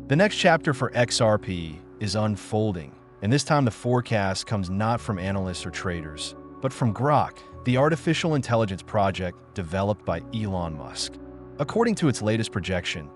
The next chapter for XRP is unfolding, and this time the forecast comes not from analysts or traders, but from Grok, the artificial intelligence project developed by Elon Musk. According to its latest projection,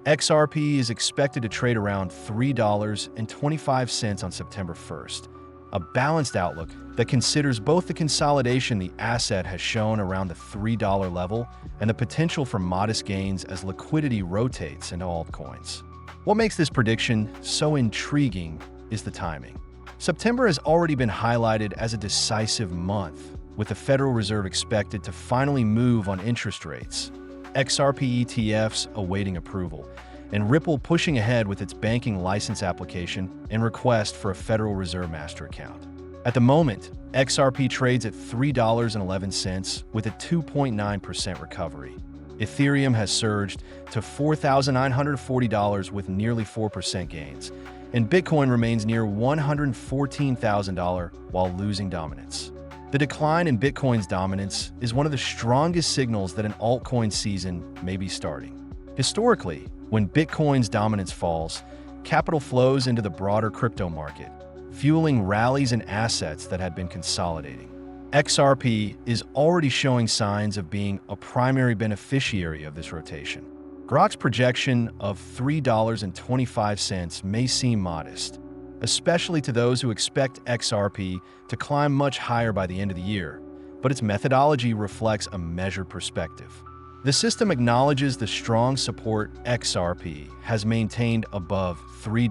XRP is expected to trade around $3.25 on September 1st, a balanced outlook that considers both the consolidation the asset has shown around the $3 level and the potential for modest gains as liquidity rotates into altcoins. What makes this prediction so intriguing is the timing. September has already been highlighted as a decisive month, with the Federal Reserve expected to finally move on interest rates, XRP ETFs awaiting approval, and Ripple pushing ahead with its banking license application and request for a Federal Reserve master account. At the moment, XRP trades at $3.11 with a 2.9% recovery. Ethereum has surged to $4,940 with nearly 4% gains, and Bitcoin remains near $114,000 while losing dominance. The decline in Bitcoin's dominance is one of the strongest signals that an altcoin season may be starting. Historically, when Bitcoin's dominance falls, capital flows into the broader crypto market, fueling rallies in assets that had been consolidating. XRP is already showing signs of being a primary beneficiary of this rotation. Grok's projection of $3.25 may seem modest, especially to those who expect XRP to climb much higher by the end of the year, but its methodology reflects a measured perspective. The system acknowledges the strong support XRP has maintained above $3,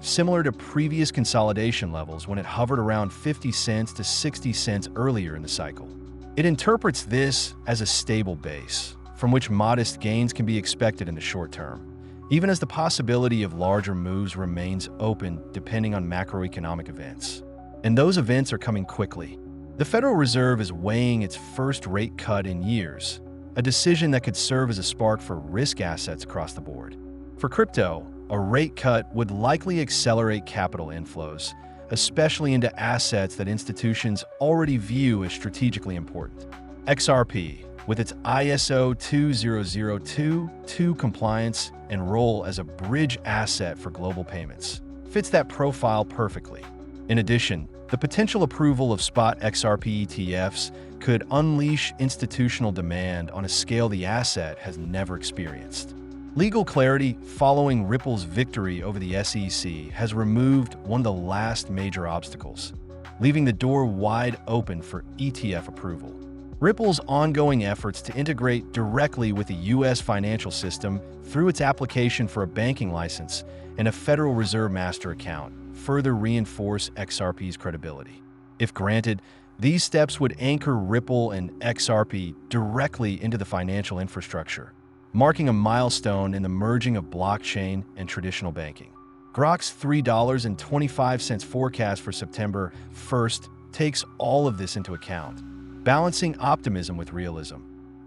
similar to previous consolidation levels when it hovered around 50 cents to 60 cents earlier in the cycle. It interprets this as a stable base, from which modest gains can be expected in the short term, even as the possibility of larger moves remains open depending on macroeconomic events. And those events are coming quickly. The Federal Reserve is weighing its first rate cut in years, a decision that could serve as a spark for risk assets across the board. For crypto, a rate cut would likely accelerate capital inflows, especially into assets that institutions already view as strategically important. XRP, with its ISO 20022 compliance and role as a bridge asset for global payments, fits that profile perfectly. In addition, the potential approval of spot XRP ETFs could unleash institutional demand on a scale the asset has never experienced. Legal clarity following Ripple's victory over the SEC has removed one of the last major obstacles, leaving the door wide open for ETF approval. Ripple's ongoing efforts to integrate directly with the U.S. financial system through its application for a banking license and a Federal Reserve master account further reinforce XRP's credibility. If granted, these steps would anchor Ripple and XRP directly into the financial infrastructure, marking a milestone in the merging of blockchain and traditional banking. Grok's $3.25 forecast for September 1st takes all of this into account, balancing optimism with realism.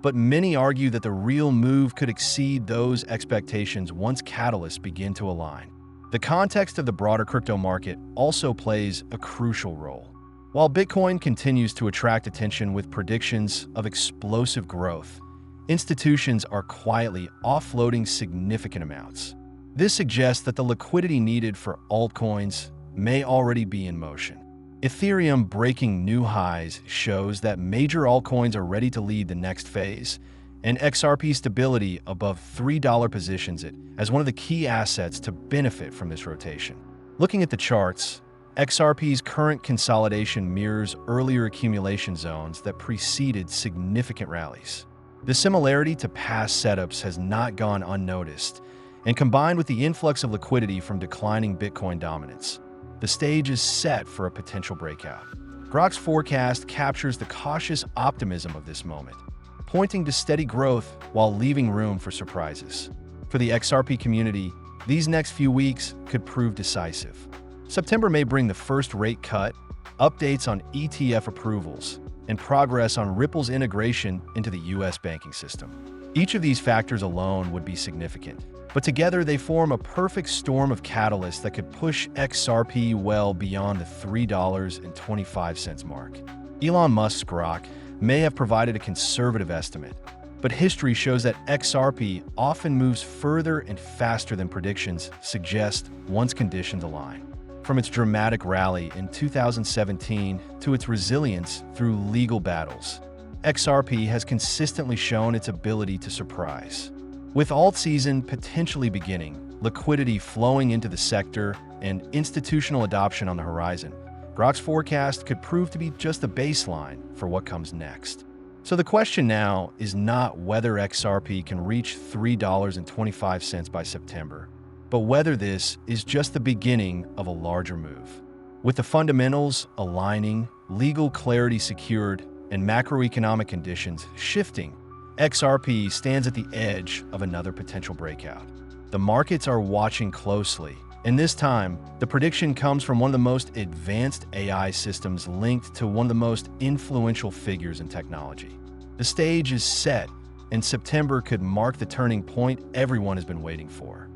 But many argue that the real move could exceed those expectations once catalysts begin to align. The context of the broader crypto market also plays a crucial role. While Bitcoin continues to attract attention with predictions of explosive growth, institutions are quietly offloading significant amounts. This suggests that the liquidity needed for altcoins may already be in motion. Ethereum breaking new highs shows that major altcoins are ready to lead the next phase, and XRP stability above $3 positions it as one of the key assets to benefit from this rotation. Looking at the charts, XRP's current consolidation mirrors earlier accumulation zones that preceded significant rallies. The similarity to past setups has not gone unnoticed, and combined with the influx of liquidity from declining Bitcoin dominance, the stage is set for a potential breakout. Grok's forecast captures the cautious optimism of this moment, pointing to steady growth while leaving room for surprises. For the XRP community, these next few weeks could prove decisive. September may bring the first rate cut, updates on ETF approvals, and progress on Ripple's integration into the U.S. banking system. Each of these factors alone would be significant, but together they form a perfect storm of catalysts that could push XRP well beyond the $3.25 mark. Elon Musk's Grok may have provided a conservative estimate, But history shows that XRP often moves further and faster than predictions suggest once conditions align. From its dramatic rally in 2017 to its resilience through legal battles, XRP has consistently shown its ability to surprise. With alt season potentially beginning, liquidity flowing into the sector, and institutional adoption on the horizon, Grok's forecast could prove to be just the baseline for what comes next. So the question now is not whether XRP can reach $3.25 by September, but whether this is just the beginning of a larger move. With the fundamentals aligning, legal clarity secured, and macroeconomic conditions shifting, XRP stands at the edge of another potential breakout. The markets are watching closely, and this time, the prediction comes from one of the most advanced AI systems linked to one of the most influential figures in technology. The stage is set, and September could mark the turning point everyone has been waiting for.